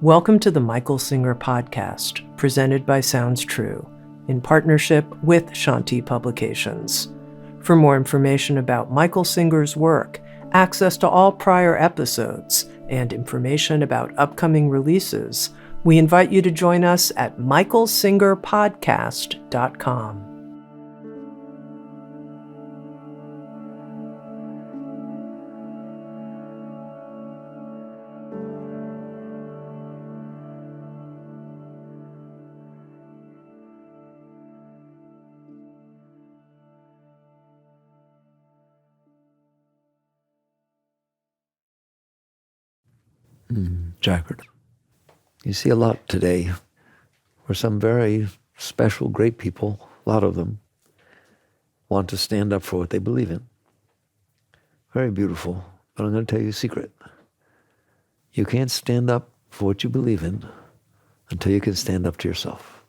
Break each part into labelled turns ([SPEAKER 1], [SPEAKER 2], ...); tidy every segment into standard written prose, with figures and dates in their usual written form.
[SPEAKER 1] Welcome to the Michael Singer Podcast, presented by Sounds True, in partnership with Shanti Publications. For more information about Michael Singer's work, access to all prior episodes, and information about upcoming releases, we invite you to join us at michaelsingerpodcast.com.
[SPEAKER 2] Jagged. You see a lot today where some very special, great people, a lot of them, want to stand up for what they believe in. Very beautiful, but I'm going to tell you a secret. You can't stand up for what you believe in until you can stand up to yourself.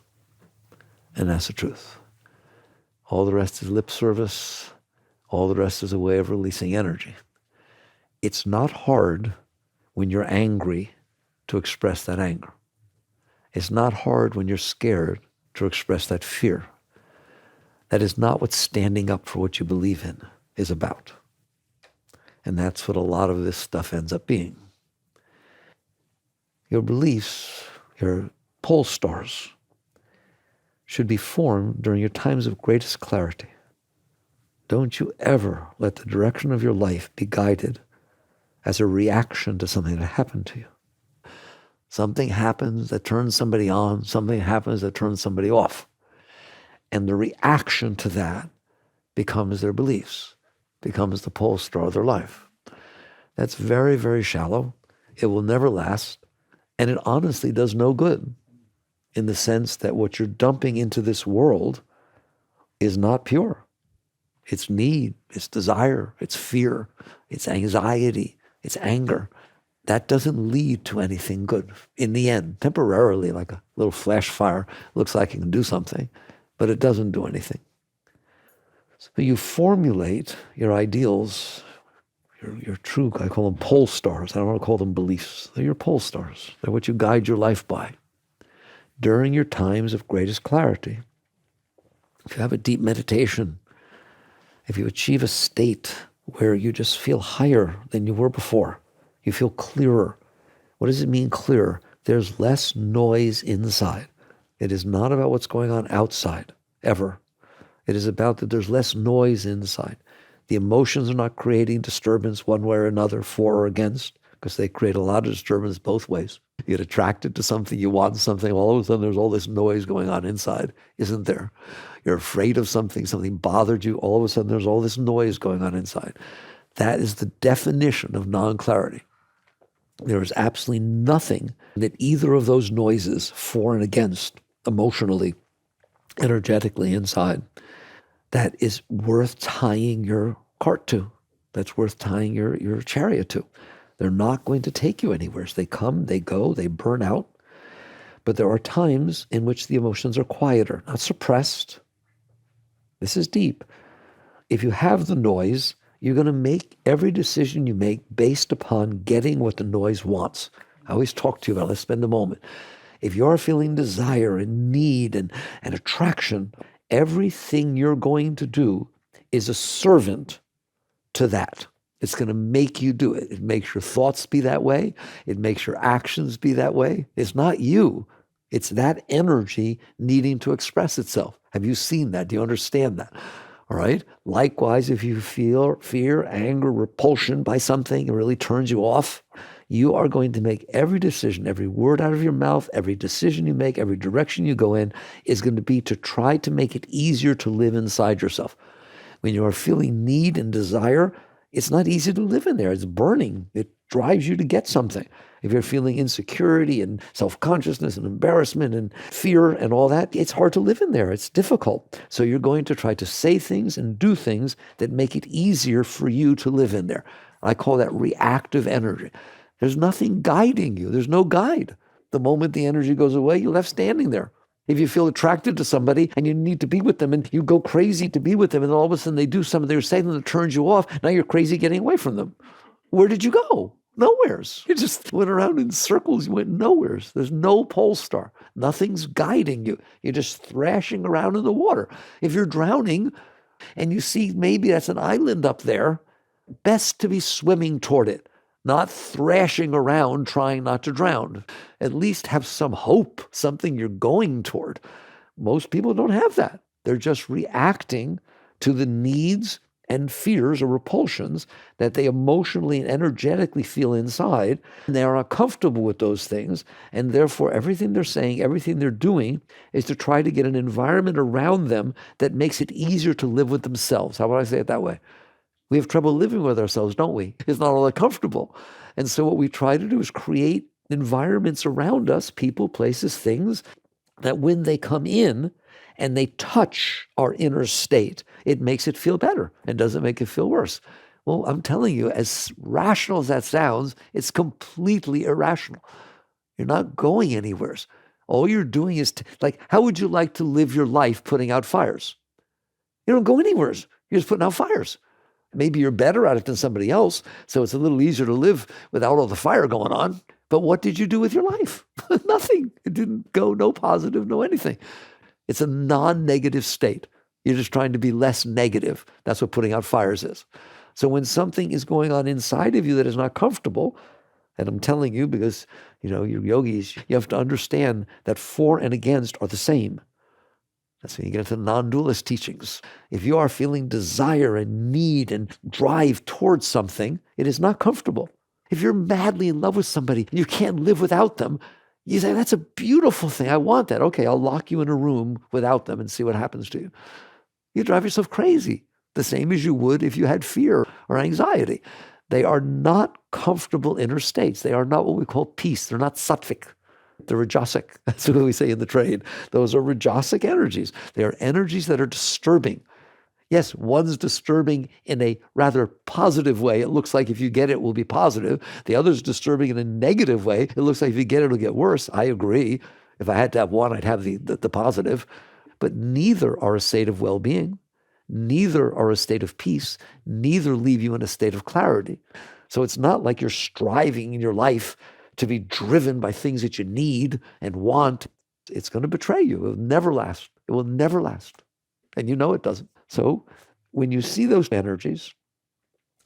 [SPEAKER 2] And that's the truth. All the rest is lip service. All the rest is a way of releasing energy. It's not hard when you're angry to express that anger. It's not hard when you're scared to express that fear. That is not what standing up for what you believe in is about. And that's what a lot of this stuff ends up being. Your beliefs, your pole stars, should be formed during your times of greatest clarity. Don't you ever let the direction of your life be guided as a reaction to something that happened to you. Something happens that turns somebody on, something happens that turns somebody off. And the reaction to that becomes their beliefs, becomes the pole star of their life. That's very, very shallow. It will never last. And it honestly does no good in the sense that what you're dumping into this world is not pure. It's need, it's desire, it's fear, it's anxiety, it's anger. That doesn't lead to anything good in the end. Temporarily, like a little flash fire, looks like it can do something, but it doesn't do anything. So you formulate your ideals, your true, I call them pole stars. I don't want to call them beliefs. They're your pole stars. They're what you guide your life by during your times of greatest clarity. If you have a deep meditation, if you achieve a state where you just feel higher than you were before, you feel clearer. What does it mean clearer? There's less noise inside. It is not about what's going on outside, ever. It is about that there's less noise inside. The emotions are not creating disturbance one way or another, for or against, because they create a lot of disturbance both ways. You get attracted to something, you want something, all of a sudden there's all this noise going on inside, isn't there? You're afraid of something, something bothered you, all of a sudden there's all this noise going on inside. That is the definition of non-clarity. There is absolutely nothing that either of those noises, for and against, emotionally, energetically inside, that is worth tying your cart to, that's worth tying your chariot to. They're not going to take you anywhere. So they come, they go, they burn out. But there are times in which the emotions are quieter, not suppressed. This is deep. If you have the noise, you're going to make every decision you make based upon getting what the noise wants. I always talk to you about it. Let's spend a moment. If you're feeling desire and need and attraction, everything you're going to do is a servant to that. It's going to make you do it. It makes your thoughts be that way. It makes your actions be that way. It's not you. It's that energy needing to express itself. Have you seen that? Do you understand that? All right? Likewise, if you feel fear, anger, repulsion by something, it really turns you off, you are going to make every decision, every word out of your mouth, every decision you make, every direction you go in is going to be to try to make it easier to live inside yourself. When you are feeling need and desire, it's not easy to live in there. It's burning. It drives you to get something. If you're feeling insecurity and self-consciousness and embarrassment and fear and all that, it's hard to live in there. It's difficult. So you're going to try to say things and do things that make it easier for you to live in there. I call that reactive energy. There's nothing guiding you. There's no guide. The moment the energy goes away, you're left standing there. If you feel attracted to somebody and you need to be with them and you go crazy to be with them and all of a sudden they do something, they're saying that turns you off, now you're crazy getting away from them. Where did you go? Nowheres. You just went around in circles. You went nowheres. There's no pole star. Nothing's guiding you. You're just thrashing around in the water. If you're drowning and you see maybe that's an island up there, best to be swimming toward it, not thrashing around trying not to drown. At least have some hope, something you're going toward. Most people don't have that. They're just reacting to the needs and fears or repulsions that they emotionally and energetically feel inside. And they are uncomfortable with those things. And therefore, everything they're saying, everything they're doing is to try to get an environment around them that makes it easier to live with themselves. How about I say it that way? We have trouble living with ourselves, don't we? It's not all that comfortable. And so what we try to do is create environments around us, people, places, things, that when they come in and they touch our inner state, it makes it feel better and doesn't make it feel worse. Well, I'm telling you, as rational as that sounds, it's completely irrational. You're not going anywhere. All you're doing is, like, how would you like to live your life putting out fires? You don't go anywhere. You're just putting out fires. Maybe you're better at it than somebody else, so it's a little easier to live without all the fire going on. But what did you do with your life? Nothing. It didn't go, no positive, no anything. It's a non-negative state. You're just trying to be less negative. That's what putting out fires is. So when something is going on inside of you that is not comfortable, and I'm telling you because, you're yogis, you have to understand that for and against are the same. That's when you get into non-dualist teachings. If you are feeling desire and need and drive towards something, it is not comfortable. If you're madly in love with somebody and you can't live without them, you say, that's a beautiful thing. I want that. Okay, I'll lock you in a room without them and see what happens to you. You drive yourself crazy, the same as you would if you had fear or anxiety. They are not comfortable inner states. They are not what we call peace. They're not sattvic. They're rajasic. That's what we say in the trade. Those are rajasic energies. They are energies that are disturbing. Yes, one's disturbing in a rather positive way. It looks like if you get it, it will be positive. The other's disturbing in a negative way. It looks like if you get it, it'll get worse. I agree. If I had to have one, I'd have the positive. But neither are a state of well-being. Neither are a state of peace. Neither leave you in a state of clarity. So it's not like you're striving in your life to be driven by things that you need and want. It's going to betray you. It will never last. It will never last. And you know it doesn't. So when you see those energies,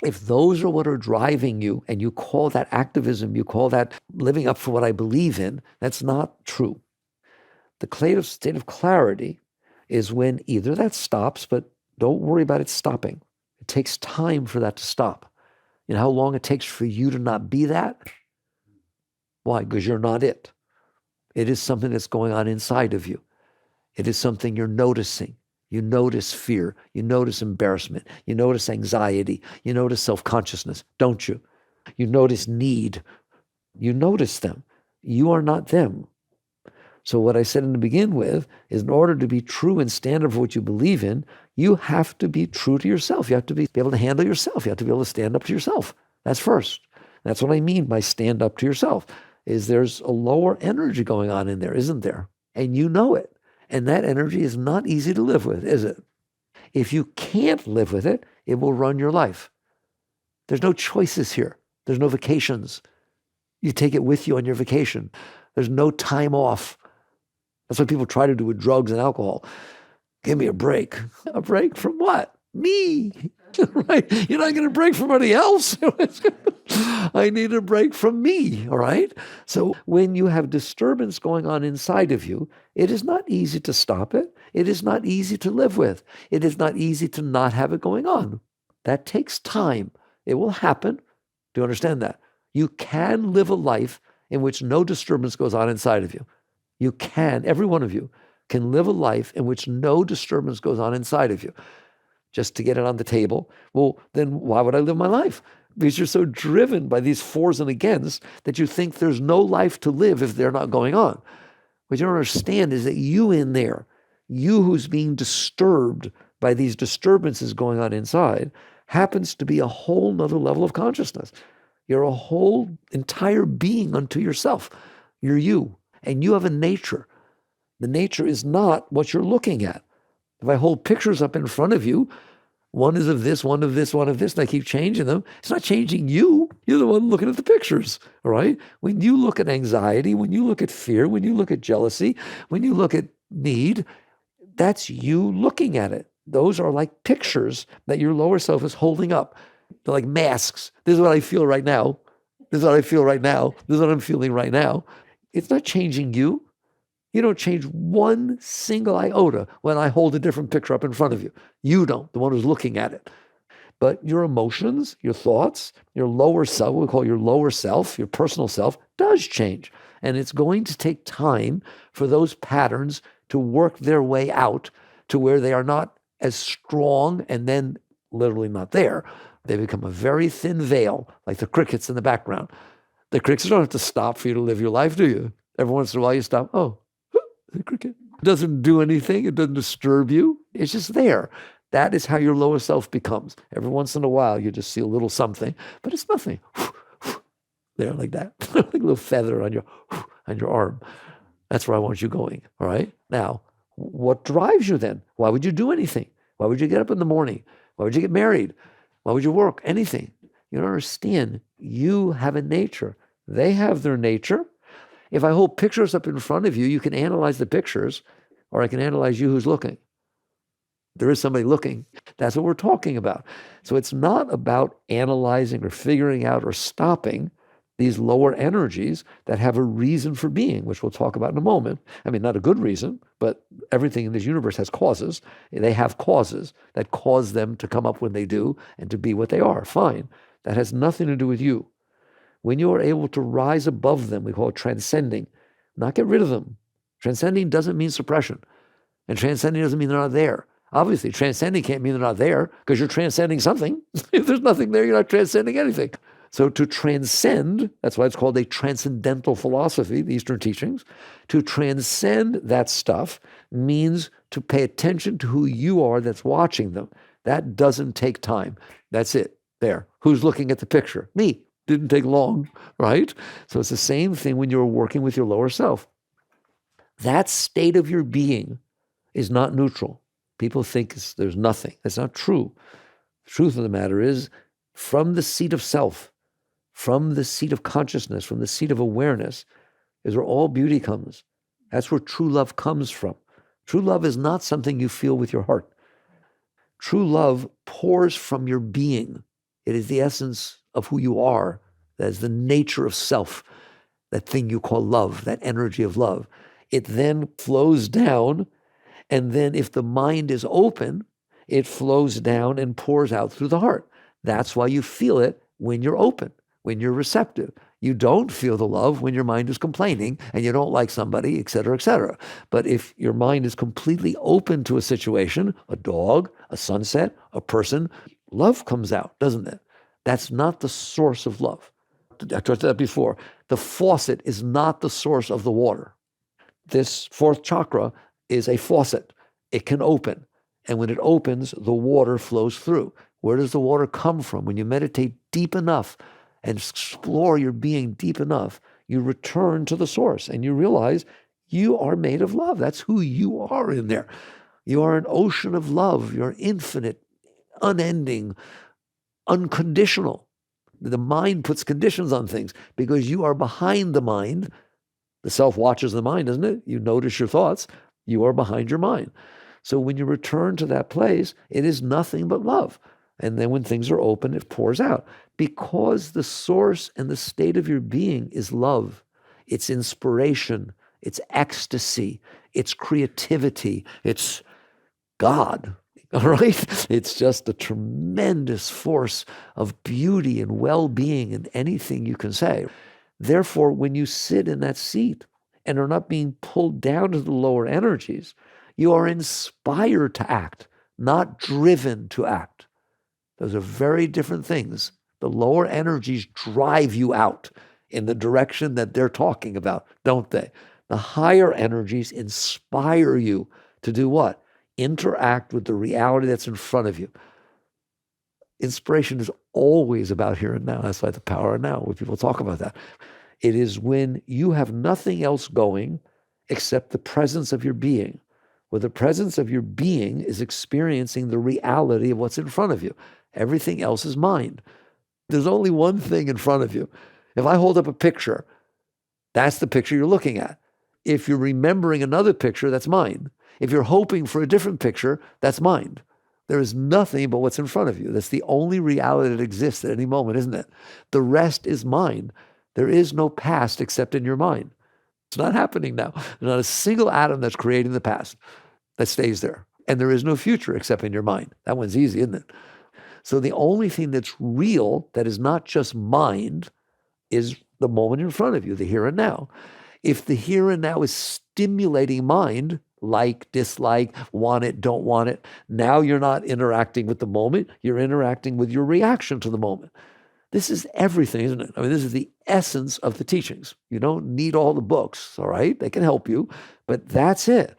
[SPEAKER 2] if those are what are driving you and you call that activism, you call that living up for what I believe in, that's not true. The state of clarity is when either that stops, but don't worry about it stopping. It takes time for that to stop. You know how long it takes for you to not be that? Why? Because you're not it. It is something that's going on inside of you. It is something you're noticing. You notice fear. You notice embarrassment. You notice anxiety. You notice self-consciousness, don't you? You notice need. You notice them. You are not them. So what I said in the begin with is in order to be true and stand up for what you believe in, you have to be true to yourself. You have to be able to handle yourself. You have to be able to stand up to yourself. That's first. That's what I mean by stand up to yourself, is there's a lower energy going on in there, isn't there? And you know it. And that energy is not easy to live with, is it? If you can't live with it, it will run your life. There's no choices here. There's no vacations. You take it with you on your vacation. There's no time off. That's what people try to do with drugs and alcohol. Give me a break. A break from what? Me. Right? You're not going to break from anybody else. I need a break from me, all right? So when you have disturbance going on inside of you, it is not easy to stop it. It is not easy to live with. It is not easy to not have it going on. That takes time. It will happen. Do you understand that? You can live a life in which no disturbance goes on inside of you. You can, every one of you, can live a life in which no disturbance goes on inside of you. Just to get it on the table, well, then why would I live my life? Because you're so driven by these fors and against that you think there's no life to live if they're not going on. What you don't understand is that you in there, you who's being disturbed by these disturbances going on inside, happens to be a whole nother level of consciousness. You're a whole entire being unto yourself. You're you. And you have a nature. The nature is not what you're looking at. If I hold pictures up in front of you, one is of this, one of this, one of this, and I keep changing them, it's not changing you. You're the one looking at the pictures, all right? When you look at anxiety, when you look at fear, when you look at jealousy, when you look at need, that's you looking at it. Those are like pictures that your lower self is holding up. They're like masks. This is what I feel right now. This is what I feel right now. This is what I'm feeling right now. It's not changing you. You don't change one single iota when I hold a different picture up in front of you. You don't, the one who's looking at it. But your emotions, your thoughts, your lower self, what we call your lower self, your personal self, does change. And it's going to take time for those patterns to work their way out to where they are not as strong and then literally not there. They become a very thin veil, like the crickets in the background. The crickets don't have to stop for you to live your life, do you? Every once in a while you stop, oh, the cricket. It doesn't do anything. It doesn't disturb you. It's just there. That is how your lower self becomes. Every once in a while you just see a little something, but it's nothing. There, like that. Like a little feather on your arm. That's where I want you going, all right? Now, what drives you then? Why would you do anything? Why would you get up in the morning? Why would you get married? Why would you work? Anything. You don't understand. You have a nature. They have their nature. If I hold pictures up in front of you, you can analyze the pictures, or I can analyze you who's looking. There is somebody looking. That's what we're talking about. So it's not about analyzing or figuring out or stopping these lower energies that have a reason for being, which we'll talk about in a moment. I mean, not a good reason, but everything in this universe has causes. They have causes that cause them to come up when they do and to be what they are. Fine. That has nothing to do with you. When you are able to rise above them, we call it transcending, not get rid of them. Transcending doesn't mean suppression. And transcending doesn't mean they're not there. Obviously, transcending can't mean they're not there because you're transcending something. If there's nothing there, you're not transcending anything. So to transcend, that's why it's called a transcendental philosophy, the Eastern teachings. To transcend that stuff means to pay attention to who you are that's watching them. That doesn't take time. That's it. There. Who's looking at the picture? Me. Didn't take long, right? So it's the same thing when you're working with your lower self. That state of your being is not neutral. People think there's nothing. That's not true. The truth of the matter is, from the seat of self, from the seat of consciousness, from the seat of awareness, is where all beauty comes. That's where true love comes from. True love is not something you feel with your heart. True love pours from your being. It is the essence of who you are. That is the nature of self, that thing you call love, that energy of love. It then flows down, and then if the mind is open, it flows down and pours out through the heart. That's why you feel it when you're open, when you're receptive. You don't feel the love when your mind is complaining and you don't like somebody, et cetera, et cetera. But if your mind is completely open to a situation, a dog, a sunset, a person, love comes out, doesn't it? That's not the source of love. I talked about that before. The faucet is not the source of the water. This fourth chakra is a faucet. It can open. And when it opens, the water flows through. Where does the water come from? When you meditate deep enough and explore your being deep enough, you return to the source and you realize you are made of love. That's who you are in there. You are an ocean of love. You're infinite, unending, unconditional. The mind puts conditions on things because you are behind the mind. The self watches the mind, isn't it? You notice your thoughts. You are behind your mind. So when you return to that place, it is nothing but love. And then when things are open, it pours out. Because the source and the state of your being is love. It's inspiration. It's ecstasy. It's creativity. It's God. All right? It's just a tremendous force of beauty and well-being in anything you can say. Therefore, when you sit in that seat and are not being pulled down to the lower energies, you are inspired to act, not driven to act. Those are very different things. The lower energies drive you out in the direction that they're talking about, don't they? The higher energies inspire you to do what? Interact with the reality that's in front of you. Inspiration is always about here and now. That's why the power of now, when people talk about that. It is when you have nothing else going except the presence of your being, where the presence of your being is experiencing the reality of what's in front of you. Everything else is mind. There's only one thing in front of you. If I hold up a picture, that's the picture you're looking at. If you're remembering another picture, that's mind. If you're hoping for a different picture, that's mind. There is nothing but what's in front of you. That's the only reality that exists at any moment, isn't it? The rest is mind. There is no past except in your mind. It's not happening now. There's not a single atom that's creating the past that stays there. And there is no future except in your mind. That one's easy, isn't it? So the only thing that's real, that is not just mind, is the moment in front of you, the here and now. If the here and now is stimulating mind, like, dislike, want it, don't want it, now you're not interacting with the moment, you're interacting with your reaction to the moment. This is everything, isn't it? I mean, this is the essence of the teachings. You don't need all the books, all right? They can help you, but that's it.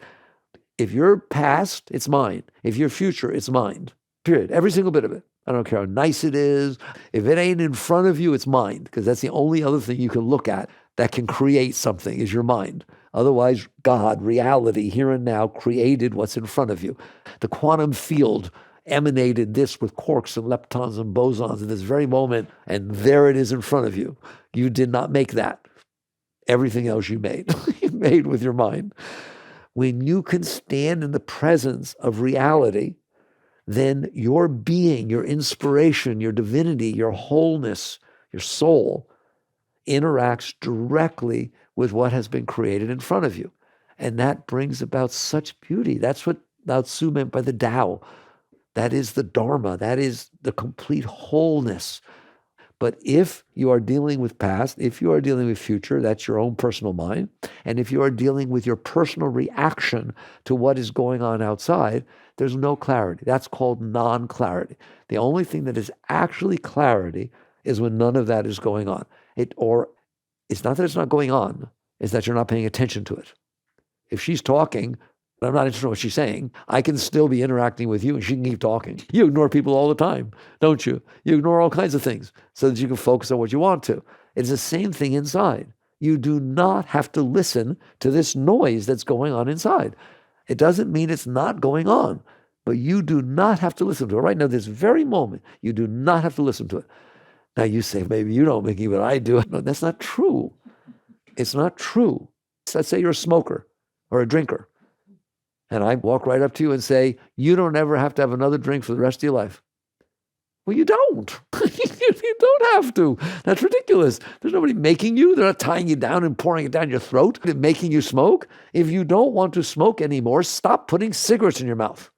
[SPEAKER 2] If you're past, it's mind. If you're future, it's mind. Period. Every single bit of it. I don't care how nice it is. If it ain't in front of you, it's mind, because that's the only other thing you can look at that can create something is your mind. Otherwise, God, reality, here and now, created what's in front of you. The quantum field emanated this with quarks and leptons and bosons in this very moment, and there it is in front of you. You did not make that. Everything else you made, you made with your mind. When you can stand in the presence of reality, then your being, your inspiration, your divinity, your wholeness, your soul interacts directly with what has been created in front of you. And that brings about such beauty. That's what Lao Tzu meant by the Tao. That is the Dharma. That is the complete wholeness. But if you are dealing with past, if you are dealing with future, that's your own personal mind. And if you are dealing with your personal reaction to what is going on outside, there's no clarity. That's called non-clarity. The only thing that is actually clarity is when none of that is going on. It's not that it's not going on, it's that you're not paying attention to it. If she's talking, I'm not interested in what she's saying, I can still be interacting with you and she can keep talking. You ignore people all the time, don't you? You ignore all kinds of things so that you can focus on what you want to. It's the same thing inside. You do not have to listen to this noise that's going on inside. It doesn't mean it's not going on, but you do not have to listen to it. Right now, this very moment, you do not have to listen to it. Now you say, maybe you don't, Mickey, but I do. No, that's not true. It's not true. Let's say you're a smoker or a drinker. And I walk right up to you and say, you don't ever have to have another drink for the rest of your life. Well, you don't. You don't have to. That's ridiculous. There's nobody making you. They're not tying you down and pouring it down your throat and making you smoke. If you don't want to smoke anymore, stop putting cigarettes in your mouth.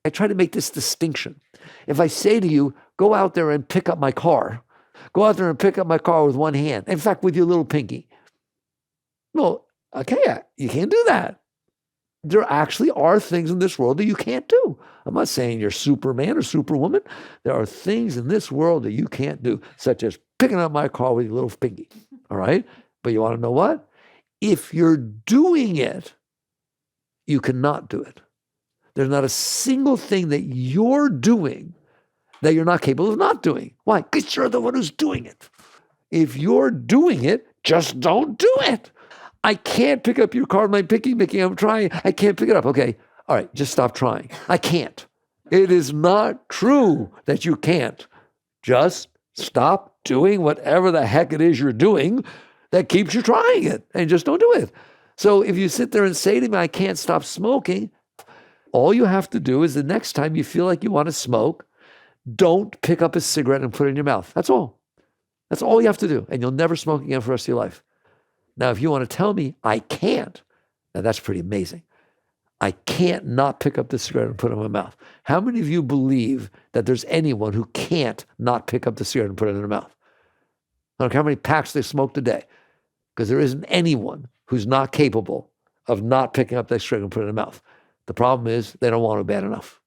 [SPEAKER 2] I try to make this distinction. If I say to you, go out there and pick up my car. Go out there and pick up my car with one hand. In fact, with your little pinky. Well, okay, you can't do that. There actually are things in this world that you can't do. I'm not saying you're Superman or Superwoman. There are things in this world that you can't do, such as picking up my car with your little pinky. All right? But you want to know what? If you're doing it, you cannot do it. There's not a single thing that you're doing that you're not capable of not doing. Why? Because you're the one who's doing it. If you're doing it, just don't do it. I can't pick up your car with my pinky, Mickey. I'm trying. I can't pick it up. Okay. All right. Just stop trying. I can't. It is not true that you can't. Just stop doing whatever the heck it is you're doing that keeps you trying it, and just don't do it. So if you sit there and say to me, I can't stop smoking, all you have to do is the next time you feel like you want to smoke, don't pick up a cigarette and put it in your mouth. That's all. That's all you have to do. And you'll never smoke again for the rest of your life. Now, if you want to tell me I can't, now that's pretty amazing. I can't not pick up the cigarette and put it in my mouth. How many of you believe that there's anyone who can't not pick up the cigarette and put it in their mouth? I don't care how many packs they smoked a day, because there isn't anyone who's not capable of not picking up that cigarette and put it in their mouth. The problem is they don't want it bad enough.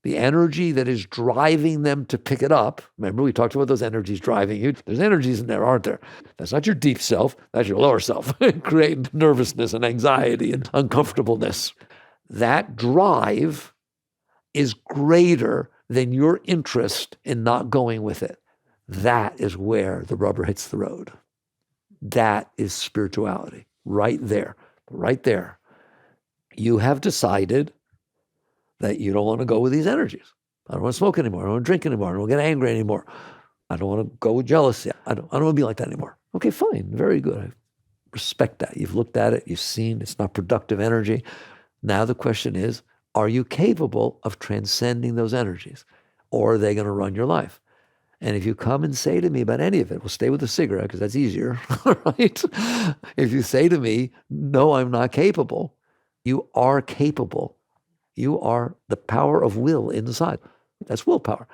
[SPEAKER 2] The energy that is driving them to pick it up, remember we talked about those energies driving you. There's energies in there, aren't there? That's not your deep self, that's your lower self, creating nervousness and anxiety and uncomfortableness. That drive is greater than your interest in not going with it. That is where the rubber hits the road. That is spirituality, right there, right there. You have decided that you don't want to go with these energies. I don't want to smoke anymore. I don't want to drink anymore. I don't want to get angry anymore. I don't want to go with jealousy. I don't want to be like that anymore. Okay, fine. Very good. I respect that. You've looked at it. You've seen it's not productive energy. Now the question is, are you capable of transcending those energies? Or are they going to run your life? And if you come and say to me about any of it, we'll stay with the cigarette because that's easier, right? If you say to me, no, I'm not capable, you are capable. You are the power of will inside. That's willpower.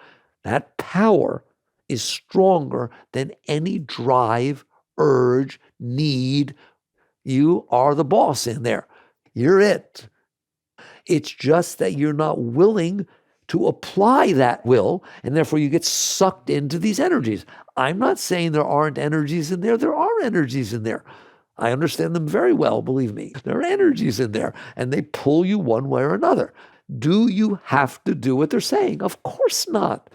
[SPEAKER 2] That power is stronger than any drive, urge, need. You are the boss in there. You're it. It's just that you're not willing to apply that will, and therefore you get sucked into these energies. I'm not saying there aren't energies in there. There are energies in there. I understand them very well, believe me. There are energies in there, and they pull you one way or another. Do you have to do what they're saying? Of course not.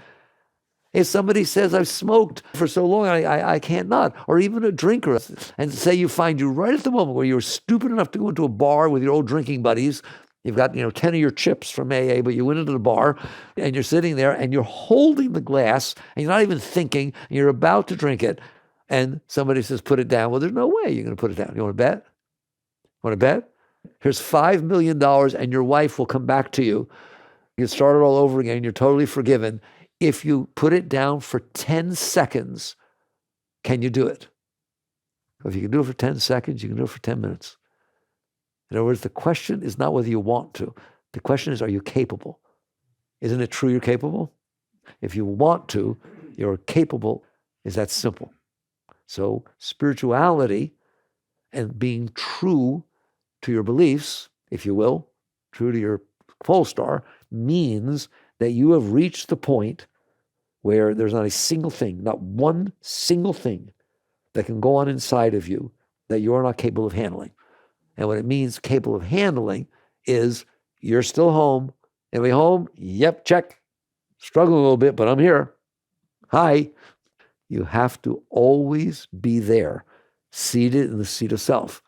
[SPEAKER 2] If somebody says, I've smoked for so long, I can't not, or even a drinker, and say you find you right at the moment where you're stupid enough to go into a bar with your old drinking buddies, you've got 10 of your chips from AA, but you went into the bar, and you're sitting there, and you're holding the glass, and you're not even thinking, and you're about to drink it, and somebody says, put it down. Well, there's no way you're going to put it down. You want to bet? Want to bet? Here's $5 million, and your wife will come back to you. You start it all over again. You're totally forgiven. If you put it down for 10 seconds, can you do it? If you can do it for 10 seconds, you can do it for 10 minutes. In other words, the question is not whether you want to. The question is, are you capable? Isn't it true you're capable? If you want to, you're capable. Is that simple? So spirituality and being true to your beliefs, if you will, true to your pole star, means that you have reached the point where there's not a single thing, not one single thing that can go on inside of you that you're not capable of handling. And what it means capable of handling is you're still home. Anybody home? Yep, check. Struggling a little bit, but I'm here. Hi. You have to always be there, seated in the seat of self.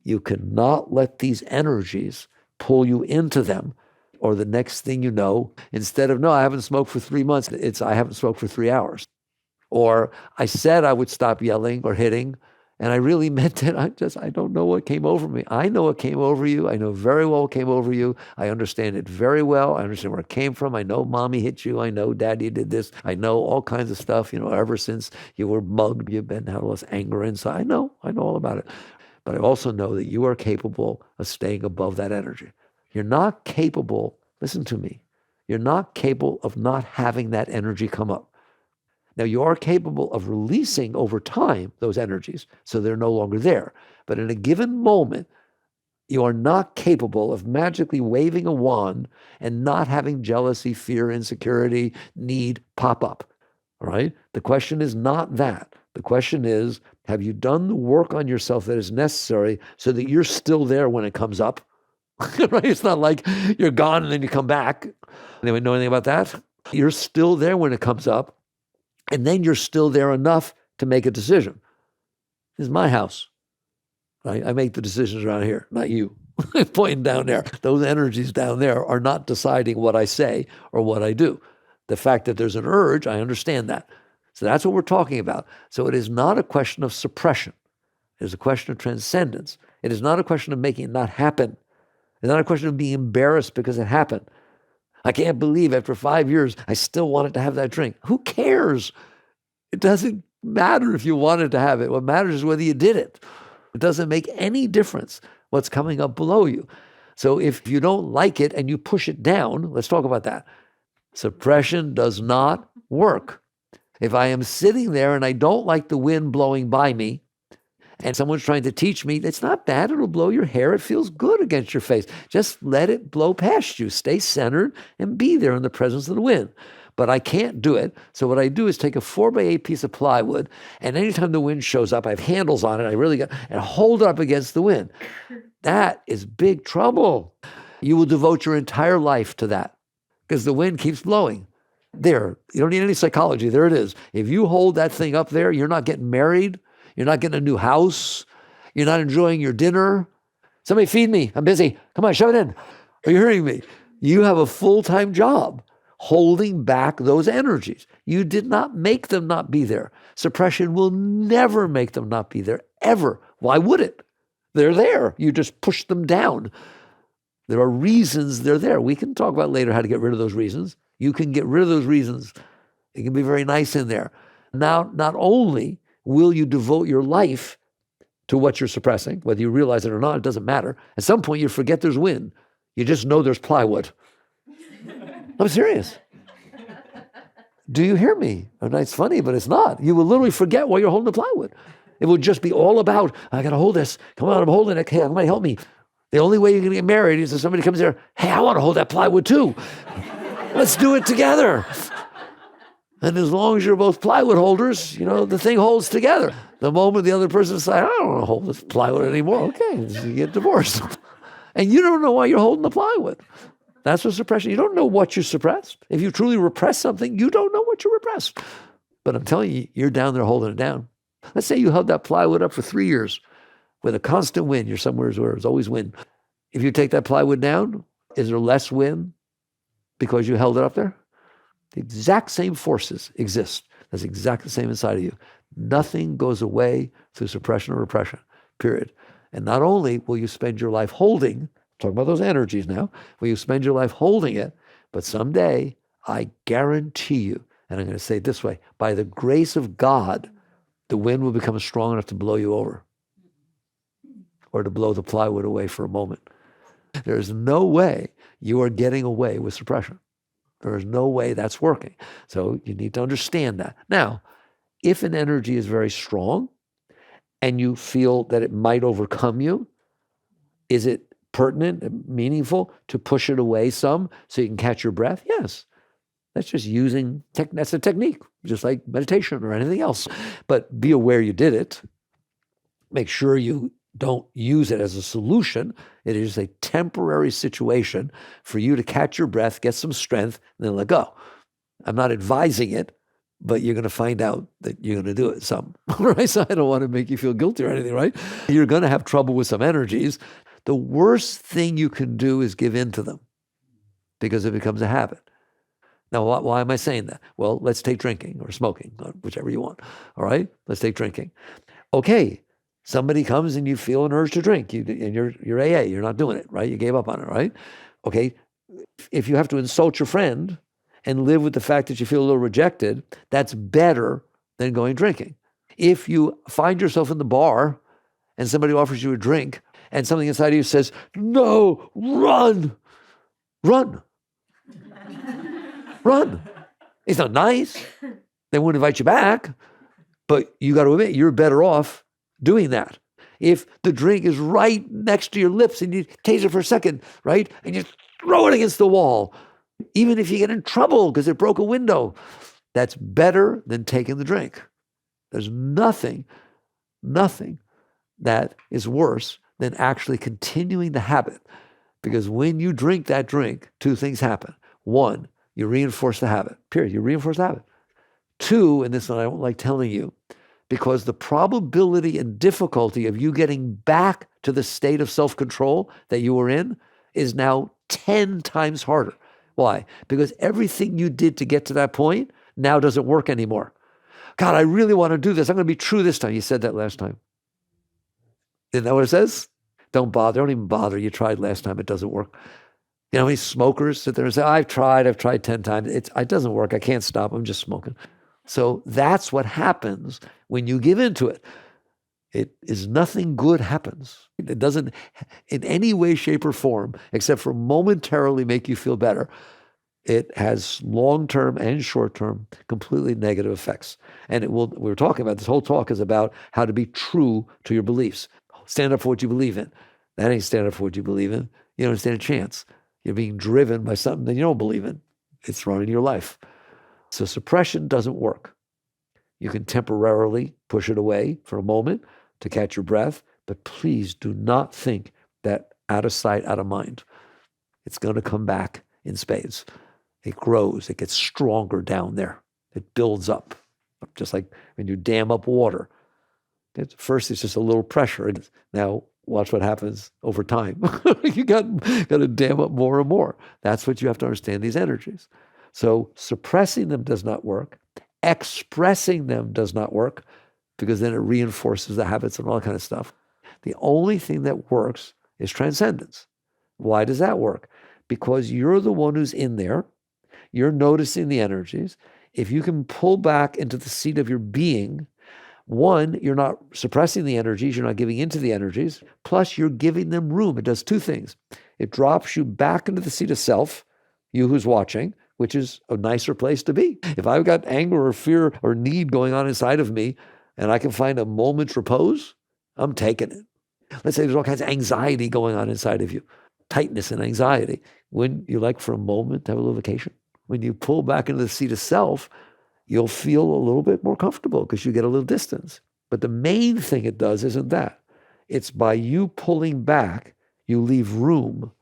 [SPEAKER 2] You cannot let these energies pull you into them, or the next thing you know, instead of, no, I haven't smoked for 3 months, it's, I haven't smoked for 3 hours. Or I said I would stop yelling or hitting, and I really meant it. I don't know what came over me. I know what came over you. I know very well what came over you. I understand it very well. I understand where it came from. I know mommy hit you. I know daddy did this. I know all kinds of stuff, ever since you were mugged, you've been had all this anger inside. I know all about it. But I also know that you are capable of staying above that energy. You're not capable, listen to me, you're not capable of not having that energy come up. Now, you are capable of releasing over time those energies so they're no longer there. But in a given moment, you are not capable of magically waving a wand and not having jealousy, fear, insecurity, need pop up. All right? The question is not that. The question is, have you done the work on yourself that is necessary so that you're still there when it comes up? Right? It's not like you're gone and then you come back. Anyone know anything about that? You're still there when it comes up, and then you're still there enough to make a decision. This is my house. Right? I make the decisions around here, not you. Pointing down there. Those energies down there are not deciding what I say or what I do. The fact that there's an urge, I understand that. So that's what we're talking about. So it is not a question of suppression. It is a question of transcendence. It is not a question of making it not happen. It's not a question of being embarrassed because it happened. I can't believe after 5 years, I still wanted to have that drink. Who cares? It doesn't matter if you wanted to have it. What matters is whether you did it. It doesn't make any difference what's coming up below you. So if you don't like it and you push it down, let's talk about that. Suppression does not work. If I am sitting there and I don't like the wind blowing by me, and someone's trying to teach me, it's not bad. It'll blow your hair. It feels good against your face. Just let it blow past you. Stay centered and be there in the presence of the wind. But I can't do it. So what I do is take a 4x8 piece of plywood, and anytime the wind shows up, I have handles on it. And hold it up against the wind. That is big trouble. You will devote your entire life to that because the wind keeps blowing. There, you don't need any psychology. There it is. If you hold that thing up there, you're not getting married. You're not getting a new house. You're not enjoying your dinner. Somebody feed me. I'm busy. Come on, shove it in. Are you hearing me? You have a full-time job holding back those energies. You did not make them not be there. Suppression will never make them not be there, ever. Why would it? They're there. You just push them down. There are reasons they're there. We can talk about later how to get rid of those reasons. You can get rid of those reasons. It can be very nice in there. Now, not only will you devote your life to what you're suppressing, whether you realize it or not, it doesn't matter. At some point, you forget there's wind. You just know there's plywood. I'm serious. Do you hear me? And it's funny, but it's not. You will literally forget why you're holding the plywood. It will just be all about, I got to hold this. Come on, I'm holding it. Hey, somebody help me. The only way you're going to get married is if somebody comes there, hey, I want to hold that plywood too. Let's do it together. And as long as you're both plywood holders, the thing holds together. The moment the other person says, I don't want to hold this plywood anymore, okay, you get divorced. And you don't know why you're holding the plywood. That's what suppression, you don't know what you suppressed. If you truly repress something, you don't know what you repressed. But I'm telling you, you're down there holding it down. Let's say you held that plywood up for 3 years with a constant wind. You're somewhere where there's always wind. If you take that plywood down, is there less wind because you held it up there? The exact same forces exist. That's exactly the same inside of you. Nothing goes away through suppression or repression, period. And not only will you spend your life holding, talking about those energies now, will you spend your life holding it, but someday, I guarantee you, and I'm going to say it this way, by the grace of God, the wind will become strong enough to blow you over or to blow the plywood away for a moment. There's no way you are getting away with suppression. There is no way that's working. So you need to understand that. Now, if an energy is very strong and you feel that it might overcome you, is it pertinent and meaningful to push it away some so you can catch your breath? Yes. That's just using, that's a technique, just like meditation or anything else. But be aware you did it. Make sure you don't use it as a solution. It is a temporary situation for you to catch your breath, get some strength, and then let go. I'm not advising it, but you're going to find out that you're going to do it some, right? So I don't want to make you feel guilty or anything, right? You're going to have trouble with some energies. The worst thing you can do is give in to them because it becomes a habit. Now, why am I saying that? Well, let's take drinking or smoking, or whichever you want, all right? Let's take drinking. Okay, somebody comes and you feel an urge to drink, and you're AA, you're not doing it, right? You gave up on it, right? Okay, if you have to insult your friend and live with the fact that you feel a little rejected, that's better than going drinking. If you find yourself in the bar and somebody offers you a drink and something inside of you says, no, run. Run. It's not nice. They won't invite you back, but you got to admit you're better off doing that. If the drink is right next to your lips and you taste it for a second, right? And you throw it against the wall, even if you get in trouble because it broke a window, that's better than taking the drink. There's nothing that is worse than actually continuing the habit. Because when you drink that drink, two things happen. One, you reinforce the habit, period. You reinforce the habit. Two, and this one I don't like telling you, because the probability and difficulty of you getting back to the state of self-control that you were in is now 10 times harder. Why? Because everything you did to get to that point now doesn't work anymore. God, I really want to do this. I'm going to be true this time. You said that last time. Isn't that what it says? Don't bother. Don't even bother. You tried last time. It doesn't work. You know how many smokers sit there and say, I've tried 10 times. It doesn't work. I can't stop. I'm just smoking. So that's what happens when you give into it. It is nothing good happens. It doesn't in any way, shape, or form, except for momentarily make you feel better. It has long-term and short-term completely negative effects. And we're talking about, this whole talk is about how to be true to your beliefs. Stand up for what you believe in. That ain't stand up for what you believe in. You don't stand a chance. You're being driven by something that you don't believe in. It's running your life. So suppression doesn't work. You can temporarily push it away for a moment to catch your breath, but please do not think that out of sight, out of mind. It's going to come back in spades. It grows. It gets stronger down there. It builds up, just like when you dam up water. At first, it's just a little pressure. Now, watch what happens over time. You got to dam up more and more. That's what you have to understand, these energies. So suppressing them does not work. Expressing them does not work, because then it reinforces the habits and all that kind of stuff. The only thing that works is transcendence. Why does that work? Because you're the one who's in there. You're noticing the energies. If you can pull back into the seat of your being, one, you're not suppressing the energies, you're not giving into the energies, plus you're giving them room. It does two things. It drops you back into the seat of self, you who's watching, which is a nicer place to be. If I've got anger or fear or need going on inside of me, and I can find a moment's repose, I'm taking it. Let's say there's all kinds of anxiety going on inside of you, tightness and anxiety. When you like for a moment to have a little vacation, when you pull back into the seat of self, you'll feel a little bit more comfortable because you get a little distance. But the main thing it does isn't that. It's by you pulling back, you leave room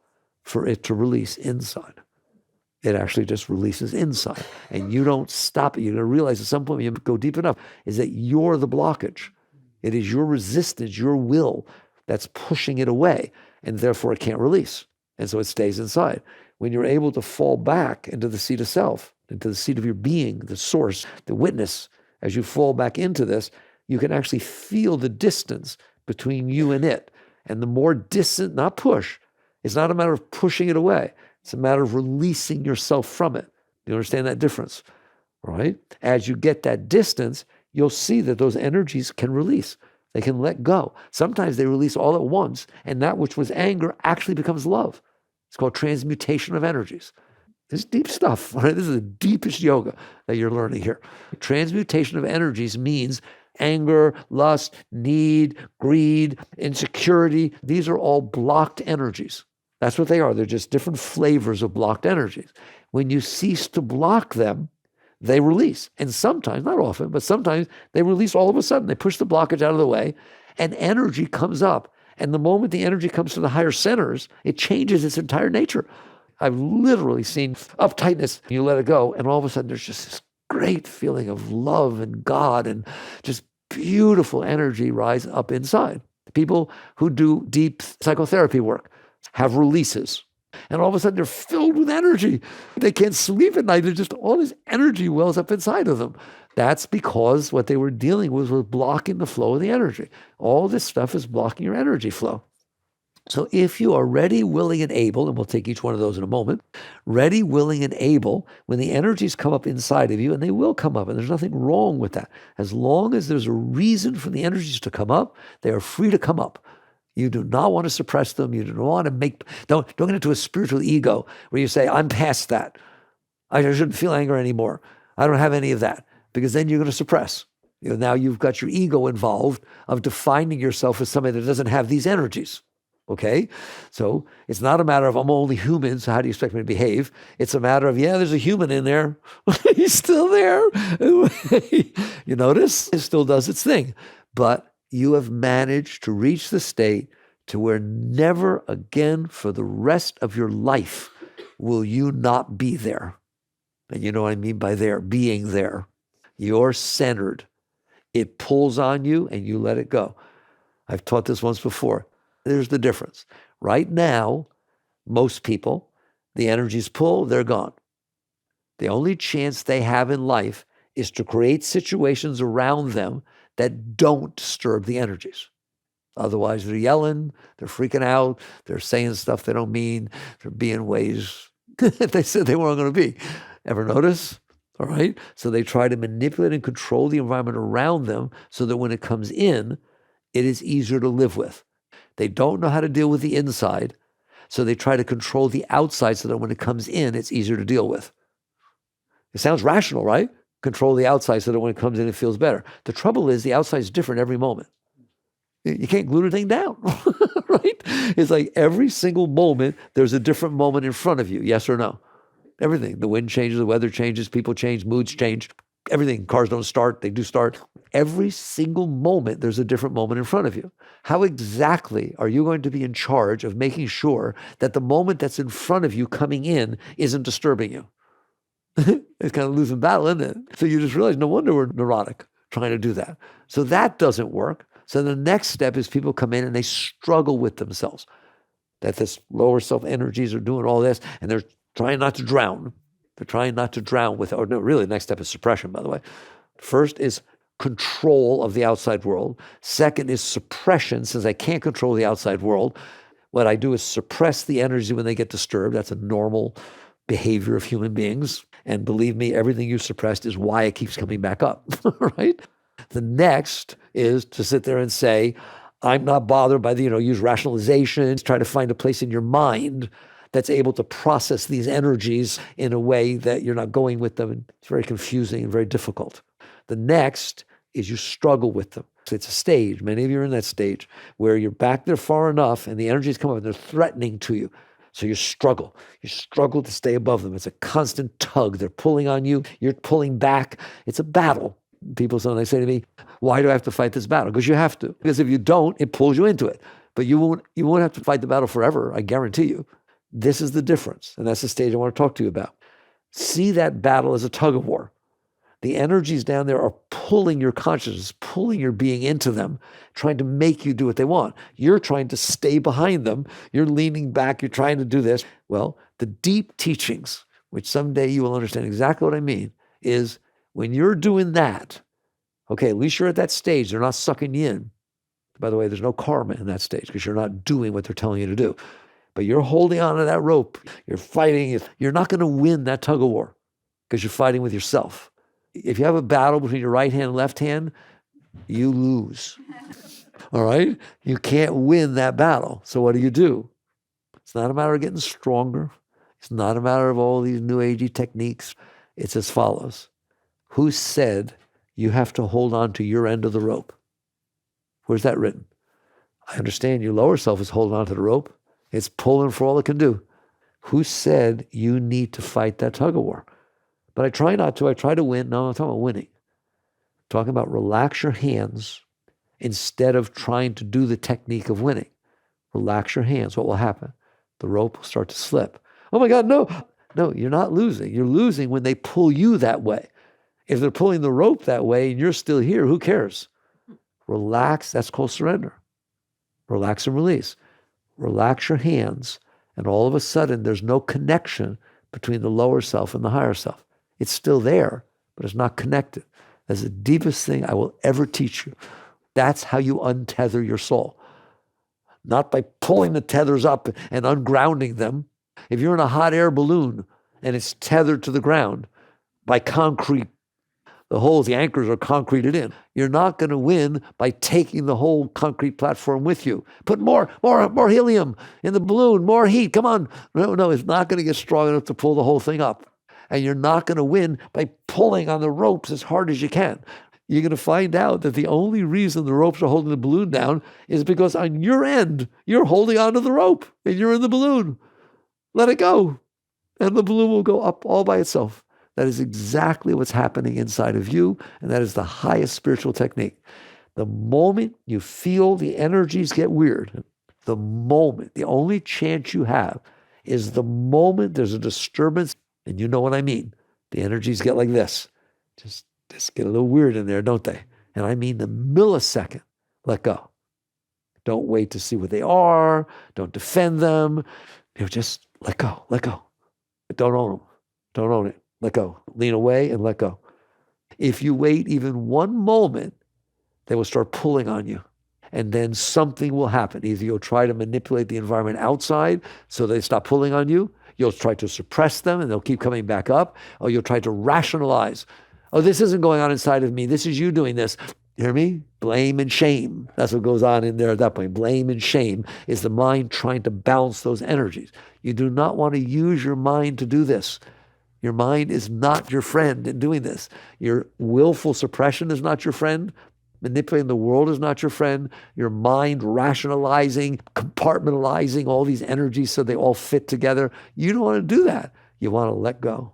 [SPEAKER 2] for it to release inside. It actually just releases inside. And you don't stop it. You're going to realize at some point when you go deep enough is that you're the blockage. It is your resistance, your will that's pushing it away. And therefore it can't release. And so it stays inside. When you're able to fall back into the seat of self, into the seat of your being, the source, the witness, as you fall back into this, you can actually feel the distance between you and it. And the more distant, not push, it's not a matter of pushing it away. It's a matter of releasing yourself from it. You understand that difference, right? As you get that distance, you'll see that those energies can release. They can let go. Sometimes they release all at once, and that which was anger actually becomes love. It's called transmutation of energies. This is deep stuff, right? This is the deepest yoga that you're learning here. Transmutation of energies means anger, lust, need, greed, insecurity. These are all blocked energies. That's what they are. They're just different flavors of blocked energies. When you cease to block them, they release. And sometimes, not often, but sometimes they release all of a sudden. They push the blockage out of the way and energy comes up. And the moment the energy comes to the higher centers, it changes its entire nature. I've literally seen uptightness, you let it go, and all of a sudden there's just this great feeling of love and God and just beautiful energy rise up inside. People who do deep psychotherapy work have releases. And all of a sudden they're filled with energy. They can't sleep at night. There's just all this energy wells up inside of them. That's because what they were dealing with was blocking the flow of the energy. All this stuff is blocking your energy flow. So if you are ready, willing, and able, and we'll take each one of those in a moment, ready, willing, and able, when the energies come up inside of you, and they will come up, and there's nothing wrong with that. As long as there's a reason for the energies to come up, they are free to come up. You do not want to suppress them. You do not want to don't get into a spiritual ego where you say, I'm past that. I shouldn't feel anger anymore. I don't have any of that. Because then you're going to suppress. Now you've got your ego involved of defining yourself as somebody that doesn't have these energies. Okay? So it's not a matter of, I'm only human, so how do you expect me to behave? It's a matter of, yeah, there's a human in there. He's still there. You notice? It still does its thing. But you have managed to reach the state to where never again for the rest of your life will you not be there. And you know what I mean by there, being there. You're centered. It pulls on you and you let it go. I've taught this once before. There's the difference. Right now, most people, the energies pull, they're gone. The only chance they have in life is to create situations around them that don't disturb the energies. Otherwise, they're yelling, they're freaking out, they're saying stuff they don't mean, they're being ways they said they weren't going to be. Ever notice? All right? So they try to manipulate and control the environment around them so that when it comes in, it is easier to live with. They don't know how to deal with the inside, so they try to control the outside so that when it comes in, it's easier to deal with. It sounds rational, right? Control the outside so that when it comes in, it feels better. The trouble is the outside is different every moment. You can't glue the thing down, right? It's like every single moment, there's a different moment in front of you, yes or no? Everything. The wind changes, the weather changes, people change, moods change, everything. Cars don't start, they do start. Every single moment, there's a different moment in front of you. How exactly are you going to be in charge of making sure that the moment that's in front of you coming in isn't disturbing you? It's kind of losing battle, isn't it? So you just realize, no wonder we're neurotic trying to do that. So that doesn't work. So the next step is people come in and they struggle with themselves. That this lower self energies are doing all this and they're trying not to drown. They're trying not to drown with, or no, really, the next step is suppression, by the way. First is control of the outside world. Second is suppression, since I can't control the outside world. What I do is suppress the energy when they get disturbed. That's a normal behavior of human beings. And believe me, everything you suppressed is why it keeps coming back up, right? The next is to sit there and say, I'm not bothered by use rationalizations, try to find a place in your mind that's able to process these energies in a way that you're not going with them. And it's very confusing and very difficult. The next is you struggle with them. So it's a stage. Many of you are in that stage where you're back there far enough and the energies come up and they're threatening to you. So you struggle. You struggle to stay above them. It's a constant tug. They're pulling on you. You're pulling back. It's a battle. People sometimes say to me, why do I have to fight this battle? Because you have to. Because if you don't, it pulls you into it. But you won't have to fight the battle forever, I guarantee you. This is the difference. And that's the stage I want to talk to you about. See that battle as a tug of war. The energies down there are pulling your consciousness, pulling your being into them, trying to make you do what they want. You're trying to stay behind them. You're leaning back. You're trying to do this. Well, the deep teachings, which someday you will understand exactly what I mean, is when you're doing that, okay, at least you're at that stage. They're not sucking you in. By the way, there's no karma in that stage because you're not doing what they're telling you to do. But you're holding on to that rope. You're fighting. You're not going to win that tug of war because you're fighting with yourself. If you have a battle between your right hand and left hand, you lose. All right? You can't win that battle. So what do? It's not a matter of getting stronger. It's not a matter of all these new agey techniques. It's as follows. Who said you have to hold on to your end of the rope? Where's that written? I understand your lower self is holding on to the rope. It's pulling for all it can do. Who said you need to fight that tug of war? But I try not to. I try to win. No, I'm talking about winning. I'm talking about relax your hands instead of trying to do the technique of winning. Relax your hands. What will happen? The rope will start to slip. Oh my God, no. No, you're not losing. You're losing when they pull you that way. If they're pulling the rope that way and you're still here, who cares? Relax. That's called surrender. Relax and release. Relax your hands, and all of a sudden, there's no connection between the lower self and the higher self. It's still there, but it's not connected. That's the deepest thing I will ever teach you. That's how you untether your soul. Not by pulling the tethers up and ungrounding them. If you're in a hot air balloon and it's tethered to the ground by concrete, the anchors are concreted in. You're not going to win by taking the whole concrete platform with you. Put more helium in the balloon, more heat. Come on. No, it's not going to get strong enough to pull the whole thing up. And you're not going to win by pulling on the ropes as hard as you can. You're going to find out that the only reason the ropes are holding the balloon down is because on your end, you're holding onto the rope and you're in the balloon. Let it go. And the balloon will go up all by itself. That is exactly what's happening inside of you, and that is the highest spiritual technique. The moment you feel the energies get weird, the only chance you have is the moment there's a disturbance, and you know what I mean. The energies get like this. Just get a little weird in there, don't they? And I mean the millisecond, let go. Don't wait to see what they are. Don't defend them. Just let go. Don't own them. Don't own it. Let go. Lean away and let go. If you wait even one moment, they will start pulling on you. And then something will happen. Either you'll try to manipulate the environment outside so they stop pulling on you. You'll try to suppress them and they'll keep coming back up. Or you'll try to rationalize. Oh, this isn't going on inside of me. This is you doing this. You hear me? Blame and shame. That's what goes on in there at that point. Blame and shame is the mind trying to balance those energies. You do not want to use your mind to do this. Your mind is not your friend in doing this. Your willful suppression is not your friend. Manipulating the world is not your friend. Your mind rationalizing, compartmentalizing all these energies so they all fit together. You don't want to do that. You want to let go.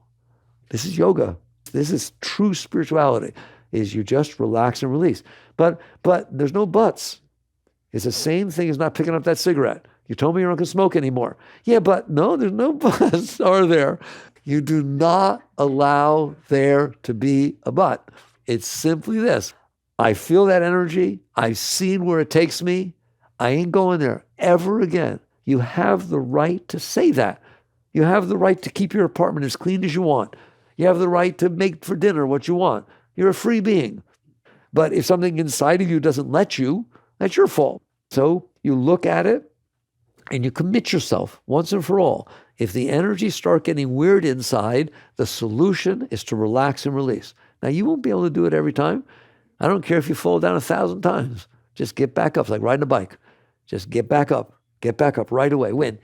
[SPEAKER 2] This is yoga. This is true spirituality, is you just relax and release. But there's no buts. It's the same thing as not picking up that cigarette. You told me you're not going to smoke anymore. Yeah, but no, there's no buts, are there? You do not allow there to be a but. It's simply this. I feel that energy. I've seen where it takes me. I ain't going there ever again. You have the right to say that. You have the right to keep your apartment as clean as you want. You have the right to make for dinner what you want. You're a free being. But if something inside of you doesn't let you, that's your fault. So you look at it and you commit yourself once and for all. If the energies start getting weird inside, the solution is to relax and release. Now, you won't be able to do it every time. I don't care if you fall down 1,000 times. Just get back up. It's like riding a bike. Just get back up. Get back up right away. Win.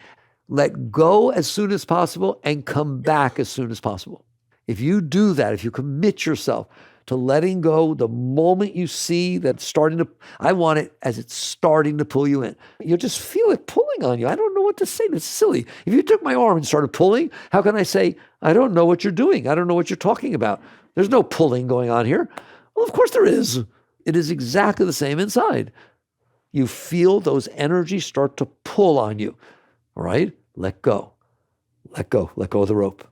[SPEAKER 2] Let go as soon as possible and come back as soon as possible. If you do that, if you commit yourself to letting go the moment you see that starting to, I want it as it's starting to pull you in. You'll just feel it pulling on you. I don't know what to say. It's silly. If you took my arm and started pulling, how can I say, I don't know what you're doing. I don't know what you're talking about. There's no pulling going on here. Well, of course there is. It is exactly the same inside. You feel those energies start to pull on you. All right? Let go. Let go. Let go of the rope.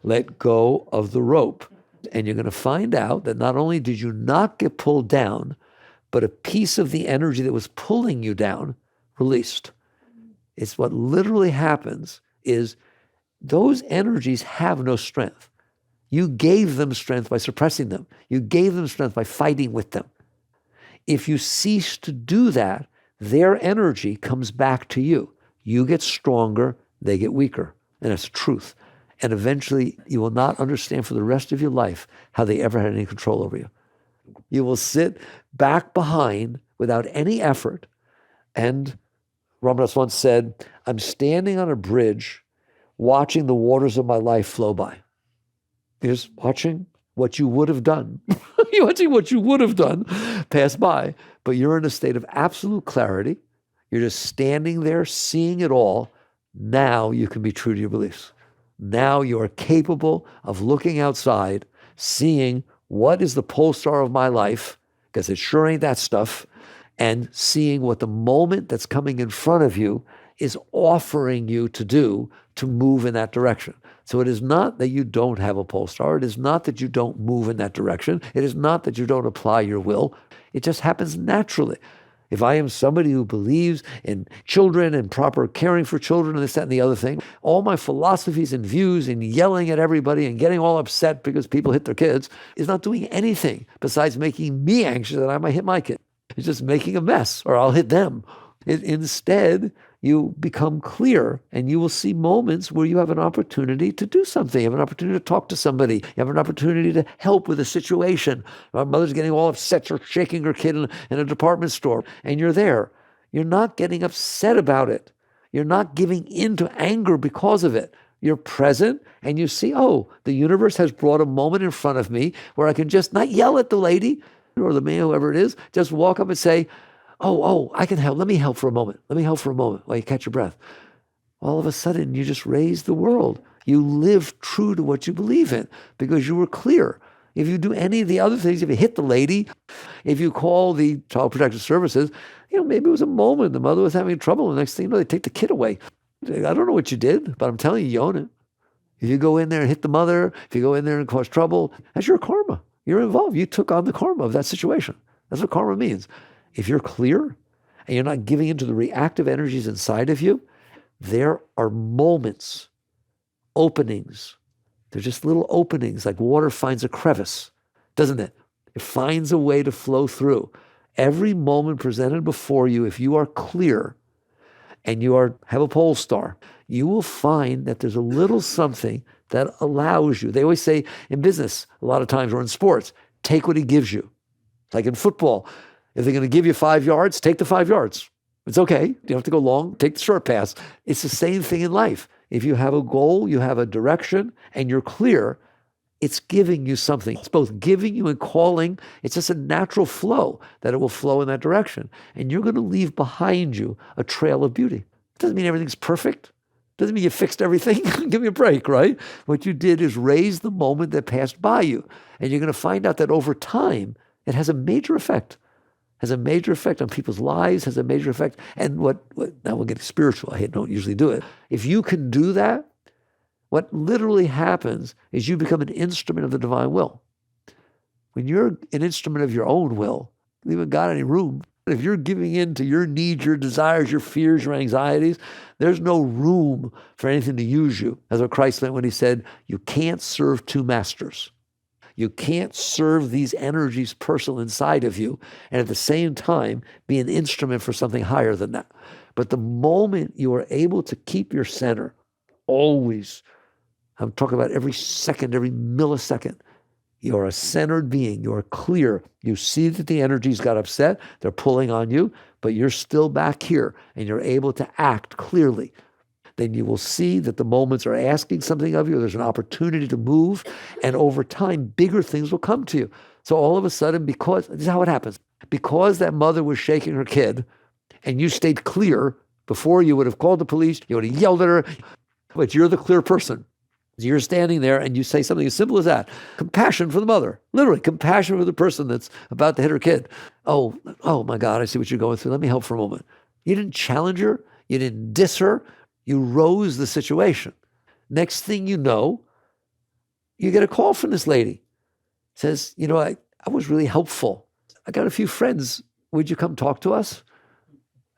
[SPEAKER 2] Let go of the rope. And you're going to find out that not only did you not get pulled down, but a piece of the energy that was pulling you down released. It's what literally happens is those energies have no strength. You gave them strength by suppressing them. You gave them strength by fighting with them. If you cease to do that, their energy comes back to you. You get stronger, they get weaker. And that's truth. And eventually, you will not understand for the rest of your life how they ever had any control over you. You will sit back behind without any effort. And Ramadas once said, I'm standing on a bridge watching the waters of my life flow by. You're just watching what you would have done. You're watching what you would have done pass by. But you're in a state of absolute clarity. You're just standing there, seeing it all. Now you can be true to your beliefs. Now you are capable of looking outside, seeing what is the pole star of my life, because it sure ain't that stuff, and seeing what the moment that's coming in front of you is offering you to do to move in that direction. So it is not that you don't have a pole star. It is not that you don't move in that direction. It is not that you don't apply your will. It just happens naturally. If I am somebody who believes in children and proper caring for children and this, that, and the other thing, all my philosophies and views and yelling at everybody and getting all upset because people hit their kids is not doing anything besides making me anxious that I might hit my kid. It's just making a mess, or I'll hit them. Instead, you become clear and you will see moments where you have an opportunity to do something. You have an opportunity to talk to somebody. You have an opportunity to help with a situation. My mother's getting all upset or shaking her kid in a department store, and you're there. You're not getting upset about it. You're not giving in to anger because of it. You're present and you see, oh, the universe has brought a moment in front of me where I can just not yell at the lady or the man, whoever it is, just walk up and say, oh, I can help. Let me help for a moment. Let me help for a moment while you catch your breath. All of a sudden, you just raised the world. You live true to what you believe in because you were clear. If you do any of the other things, if you hit the lady, if you call the Child Protective Services, maybe it was a moment. The mother was having trouble. And the next thing you know, they take the kid away. I don't know what you did, but I'm telling you own it. If you go in there and hit the mother, if you go in there and cause trouble, that's your karma. You're involved. You took on the karma of that situation. That's what karma means. If you're clear and you're not giving into the reactive energies inside of you, there are moments, openings. They're just little openings, like water finds a crevice, doesn't it? It finds a way to flow through. Every moment presented before you, if you are clear and you have a pole star, you will find that there's a little something that allows you. They always say in business, a lot of times, or in sports, take what he gives you. Like in football, if they're going to give you 5 yards, take the 5 yards. It's okay. You don't have to go long. Take the short pass. It's the same thing in life. If you have a goal, you have a direction, and you're clear, it's giving you something. It's both giving you and calling. It's just a natural flow that it will flow in that direction. And you're going to leave behind you a trail of beauty. It doesn't mean everything's perfect. It doesn't mean you fixed everything. Give me a break, right? What you did is raise the moment that passed by you. And you're going to find out that over time, it has a major effect. Has a major effect on people's lives, has a major effect. And now we'll get spiritual. I don't usually do it. If you can do that, what literally happens is you become an instrument of the divine will. When you're an instrument of your own will, you haven't got any room. If you're giving in to your needs, your desires, your fears, your anxieties, there's no room for anything to use you. That's what Christ meant when he said, you can't serve two masters. You can't serve these energies personal inside of you and at the same time be an instrument for something higher than that. But the moment you are able to keep your center, always, I'm talking about every second, every millisecond, you're a centered being. You're clear. You see that the energies got upset. They're pulling on you, but you're still back here and you're able to act clearly. Then you will see that the moments are asking something of you. There's an opportunity to move. And over time, bigger things will come to you. So all of a sudden, because this is how it happens. Because that mother was shaking her kid and you stayed clear, before you would have called the police, you would have yelled at her, but you're the clear person. You're standing there and you say something as simple as that. Compassion for the mother. Literally, compassion for the person that's about to hit her kid. Oh my God, I see what you're going through. Let me help for a moment. You didn't challenge her. You didn't diss her. You rose the situation. Next thing you know, you get a call from this lady. Says, I was really helpful. I got a few friends. Would you come talk to us?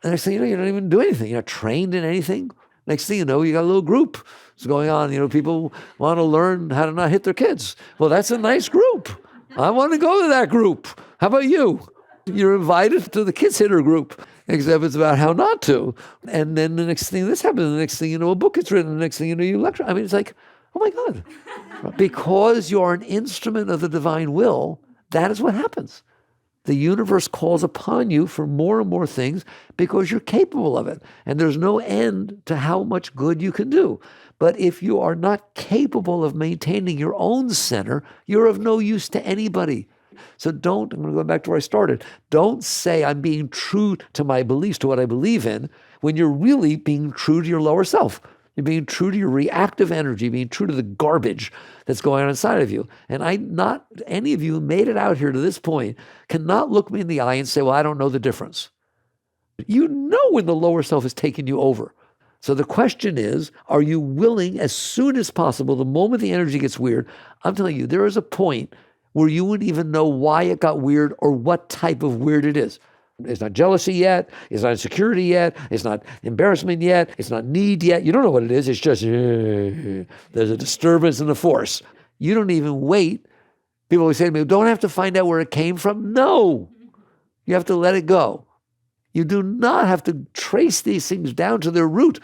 [SPEAKER 2] And I say, you don't even do anything. You're not trained in anything. Next thing you know, you got a little group. What's going on? People want to learn how to not hit their kids. Well, that's a nice group. I want to go to that group. How about you? You're invited to the kids hitter group, except it's about how not to. And then the next thing this happens, the next thing you know, a book gets written. The next thing you know, you lecture. I mean, it's like, oh my God. Because you're an instrument of the divine will, that is what happens. The universe calls upon you for more and more things because you're capable of it. And there's no end to how much good you can do. But if you are not capable of maintaining your own center, you're of no use to anybody. So I'm going to go back to where I started. Don't say I'm being true to my beliefs, to what I believe in, when you're really being true to your lower self. You're being true to your reactive energy, being true to the garbage that's going on inside of you. And not any of you who made it out here to this point cannot look me in the eye and say, well, I don't know the difference. You know when the lower self is taking you over. So the question is, are you willing as soon as possible, the moment the energy gets weird, I'm telling you, there is a point where you wouldn't even know why it got weird or what type of weird it is. It's not jealousy yet. It's not insecurity yet. It's not embarrassment yet. It's not need yet. You don't know what it is. It's just, there's a disturbance in the force. You don't even wait. People always say to me, don't have to find out where it came from. No, you have to let it go. You do not have to trace these things down to their root.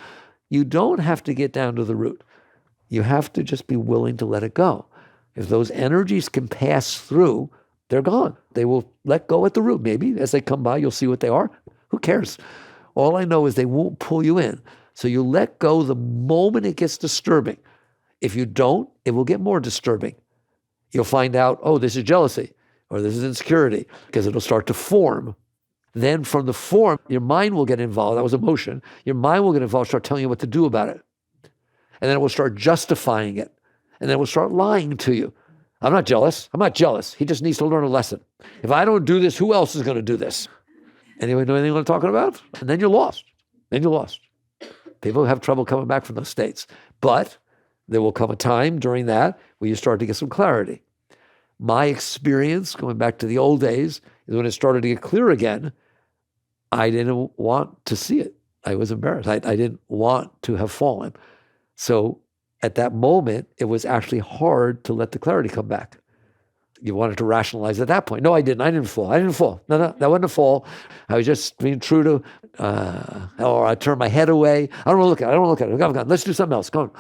[SPEAKER 2] You don't have to get down to the root. You have to just be willing to let it go. If those energies can pass through, they're gone. They will let go at the root. Maybe as they come by, you'll see what they are. Who cares? All I know is they won't pull you in. So you let go the moment it gets disturbing. If you don't, it will get more disturbing. You'll find out, oh, this is jealousy or this is insecurity, because it'll start to form. Then from the form, your mind will get involved. That was emotion. Your mind will get involved, start telling you what to do about it. And then it will start justifying it. And then it will start lying to you. I'm not jealous. I'm not jealous. He just needs to learn a lesson. If I don't do this, who else is going to do this? Anyone know anything what I'm talking about? And then you're lost. People have trouble coming back from those states. But there will come a time during that where you start to get some clarity. My experience, going back to the old days, is when it started to get clear again, I didn't want to see it. I was embarrassed. I didn't want to have fallen. So at that moment, it was actually hard to let the clarity come back. You wanted to rationalize at that point. No, I didn't. I didn't fall. No, that wasn't a fall. I was just being true to, or I turned my head away. I don't want to look at it. Come on, let's do something else. Come on.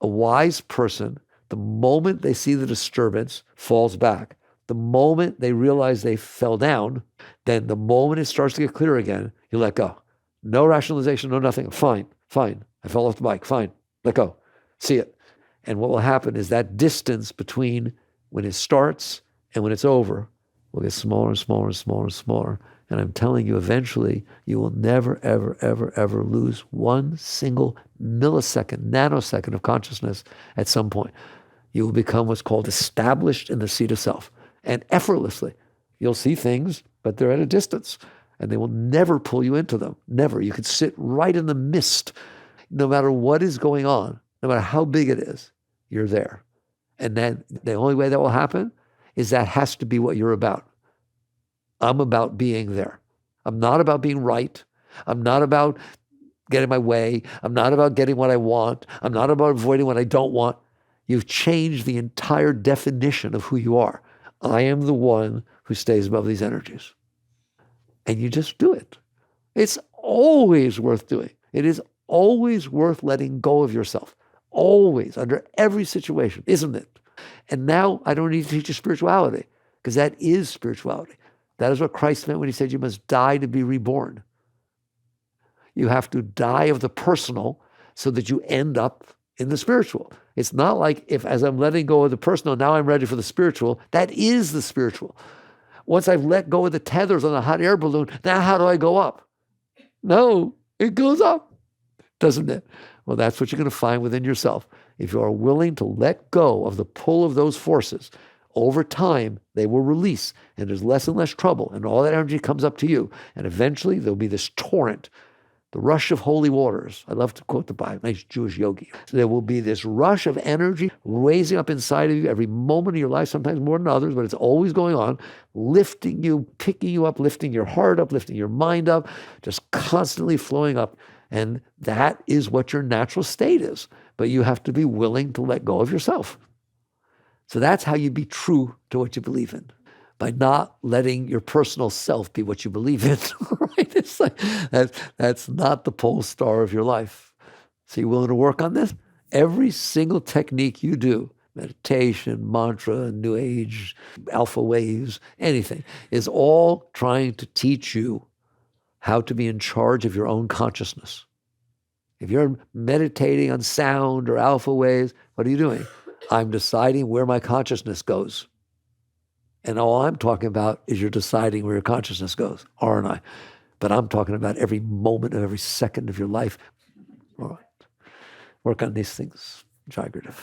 [SPEAKER 2] A wise person, the moment they see the disturbance, falls back. The moment they realize they fell down, then the moment it starts to get clear again, you let go. No rationalization, no nothing. Fine. I fell off the bike. Fine. Let go. See it. And what will happen is that distance between when it starts and when it's over will get smaller and smaller and smaller and smaller. And I'm telling you, eventually, you will never, ever, ever, ever lose one single millisecond, nanosecond of consciousness at some point. You will become what's called established in the seat of self. And effortlessly, you'll see things, but they're at a distance. And they will never pull you into them. Never. You could sit right in the mist. No matter what is going on, no matter how big it is, you're there. And then the only way that will happen is that has to be what you're about. I'm about being there. I'm not about being right. I'm not about getting my way. I'm not about getting what I want. I'm not about avoiding what I don't want. You've changed the entire definition of who you are. I am the one who stays above these energies. And you just do it. It's always worth doing. It is always worth letting go of yourself. Always, under every situation, isn't it? And now I don't need to teach you spirituality, because that is spirituality. That is what Christ meant when he said you must die to be reborn. You have to die of the personal so that you end up in the spiritual. It's not like if as I'm letting go of the personal, now I'm ready for the spiritual. That is the spiritual. Once I've let go of the tethers on the hot air balloon, now how do I go up? No, it goes up, doesn't it? Well, that's what you're going to find within yourself. If you are willing to let go of the pull of those forces, over time, they will release, and there's less and less trouble, and all that energy comes up to you. And eventually, there'll be this torrent, the rush of holy waters. I love to quote the Bible, nice Jewish yogi. So there will be this rush of energy raising up inside of you every moment of your life, sometimes more than others, but it's always going on, lifting you, picking you up, lifting your heart up, lifting your mind up, just constantly flowing up. And that is what your natural state is. But you have to be willing to let go of yourself. So that's how you be true to what you believe in, by not letting your personal self be what you believe in. Right? It's like that's not the pole star of your life. So you willing to work on this? Every single technique you do, meditation, mantra, New Age, alpha waves, anything, is all trying to teach you how to be in charge of your own consciousness. If you're meditating on sound or alpha waves, what are you doing? I'm deciding where my consciousness goes. And all I'm talking about is you're deciding where your consciousness goes, aren't I? But I'm talking about every moment of every second of your life. All right. Work on these things. Jagrative.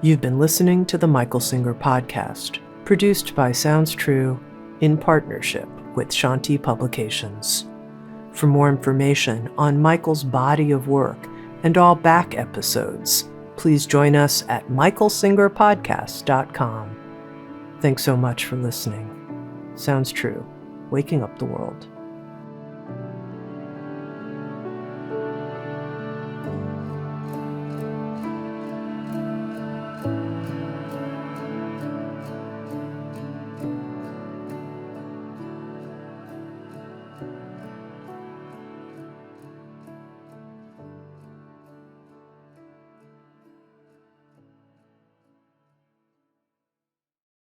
[SPEAKER 1] You've been listening to the Michael Singer Podcast, produced by Sounds True in partnership with Shanti Publications. For more information on Michael's body of work and all back episodes, please join us at michaelsingerpodcast.com. Thanks so much for listening. Sounds True, waking up the world.